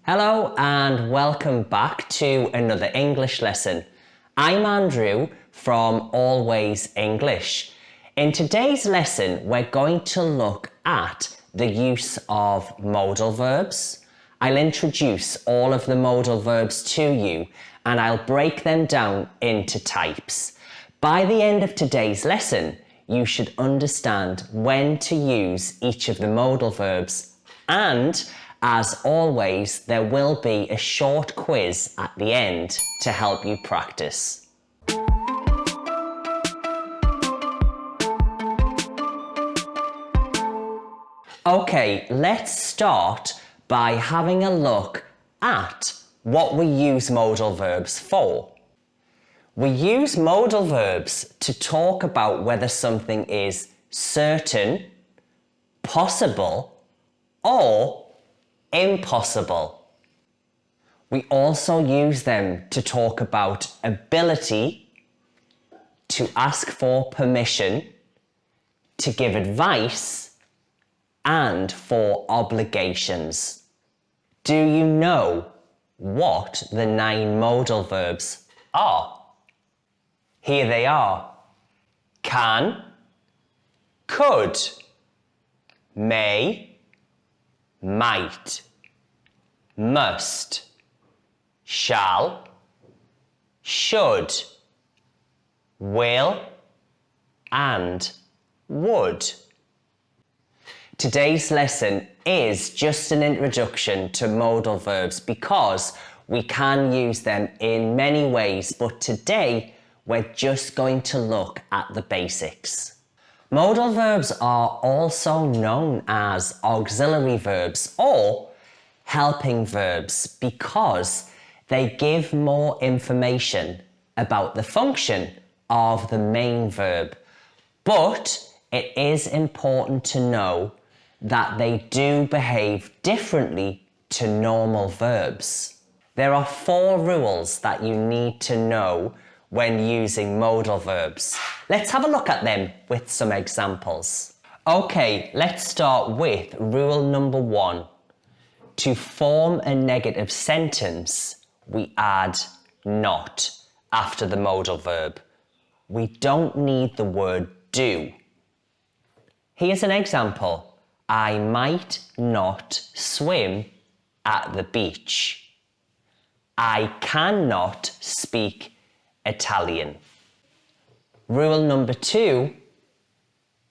Hello and welcome back to another English lesson. I'm Andrew from Always English. In today's lesson, we're going to look at the use of modal verbs. I'll introduce all of the modal verbs to you and I'll break them down into types. By the end of today's lesson, you should understand when to use each of the modal verbs, and as always, there will be a short quiz at the end to help you practice. Okay, let's start by having a look at what we use modal verbs for. We use modal verbs to talk about whether something is certain, possible, or impossible. We also use them to talk about ability, to ask for permission, to give advice, and for obligations. Do you know what the 9 modal verbs are? Here they are: can, could, may, might, must, shall, should, will, and would. Today's lesson is just an introduction to modal verbs because we can use them in many ways, but today we're just going to look at the basics. Modal verbs are also known as auxiliary verbs or helping verbs because they give more information about the function of the main verb. But it is important to know that they do behave differently to normal verbs. There are 4 rules that you need to know when using modal verbs. Let's have a look at them with some examples. Okay, let's start with rule number 1. To form a negative sentence, we add not after the modal verb. We don't need the word do. Here's an example. I might not swim at the beach. I cannot speak Italian. Rule number 2.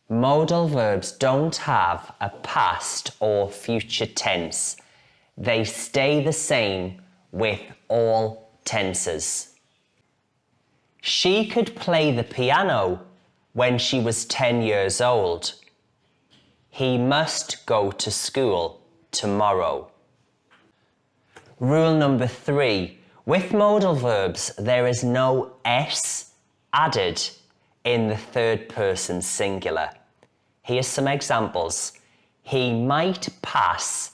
Modal verbs don't have a past or future tense. They stay the same with all tenses. She could play the piano when she was 10 years old. He must go to school tomorrow. Rule number 3. With modal verbs, there is no s added in the third person singular. Here's some examples. He might pass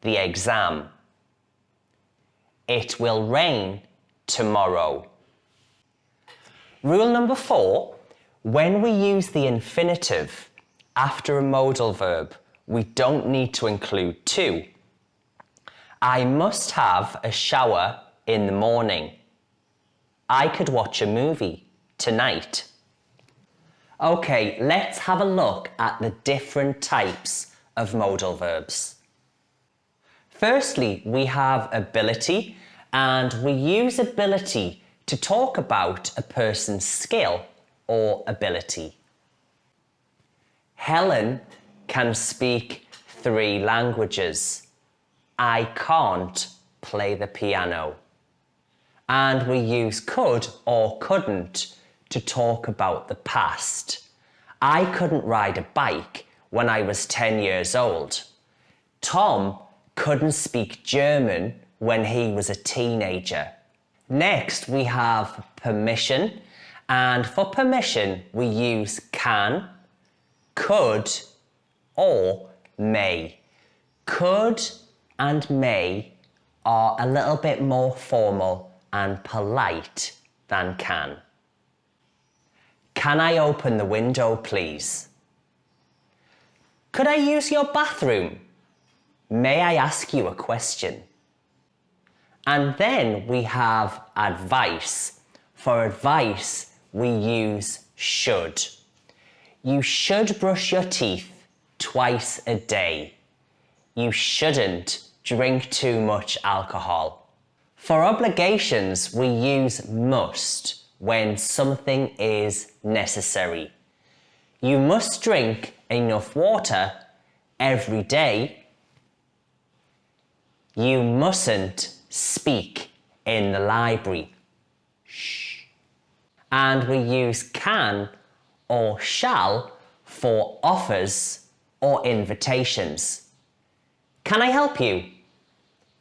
the exam. It will rain tomorrow. Rule number 4. When we use the infinitive after a modal verb, we don't need to include to. I must have a shower in the morning. I could watch a movie tonight. Okay, let's have a look at the different types of modal verbs. Firstly, we have ability, and we use ability to talk about a person's skill or ability. Helen can speak 3 languages. I can't play the piano. And we use could or couldn't to talk about the past. I couldn't ride a bike when I was 10 years old. Tom couldn't speak German when he was a teenager. Next, we have permission, and for permission, we use can, could, or may. Could and may are a little bit more formal and polite than can. Can I open the window, please? Could I use your bathroom? May I ask you a question? And then we have advice. For advice, we use should. You should brush your teeth twice a day. You shouldn't drink too much alcohol. For obligations, we use must when something is necessary. You must drink enough water every day. You mustn't speak in the library. Shh. And we use can or shall for offers or invitations. Can I help you?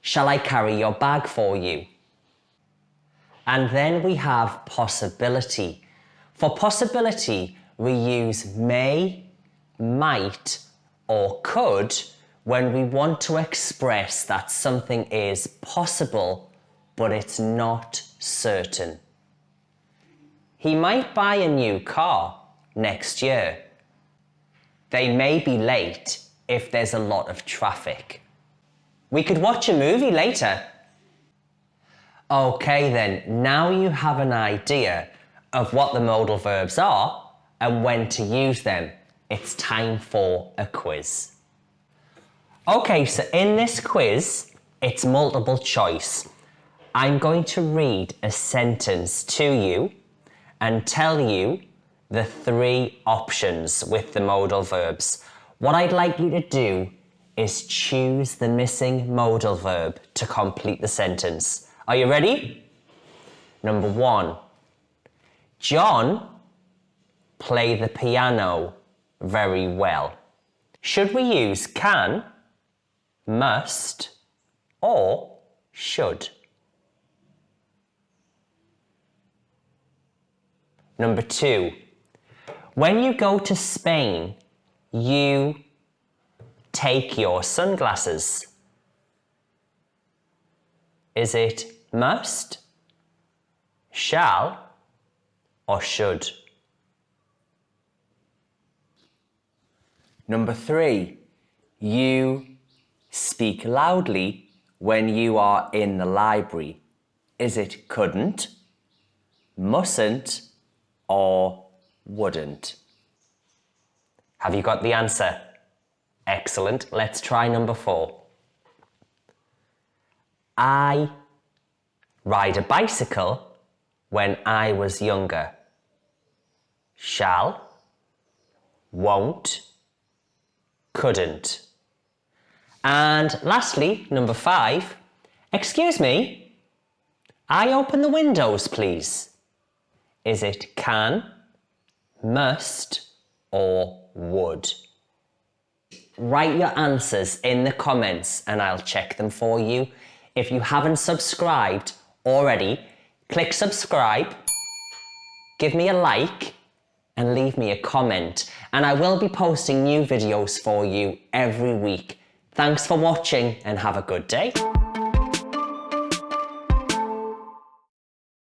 Shall I carry your bag for you? And then we have possibility. For possibility, we use may, might, or could when we want to express that something is possible, but it's not certain. He might buy a new car next year. They may be late if there's a lot of traffic. We could watch a movie later. Okay then, now you have an idea of what the modal verbs are and when to use them. It's time for a quiz. Okay, so in this quiz, it's multiple choice. I'm going to read a sentence to you and tell you the 3 options with the modal verbs. What I'd like you to do is choose the missing modal verb to complete the sentence. Are you ready? Number 1. John played the piano very well. Should we use can, must, or should? Number 2. When you go to Spain, you take your sunglasses. Is it must, shall, or should? Number 3. You speak loudly when you are in the library. Is it couldn't, mustn't, or wouldn't? Have you got the answer? Excellent. Let's try number 4. I ride a bicycle when I was younger. Shall, won't, couldn't. And lastly, number 5. Excuse me, I open the windows, please. Is it can, must, or would? Write your answers in the comments and I'll check them for you. If you haven't subscribed already, click subscribe, give me a like, and leave me a comment. And I will be posting new videos for you every week. Thanks for watching and have a good day.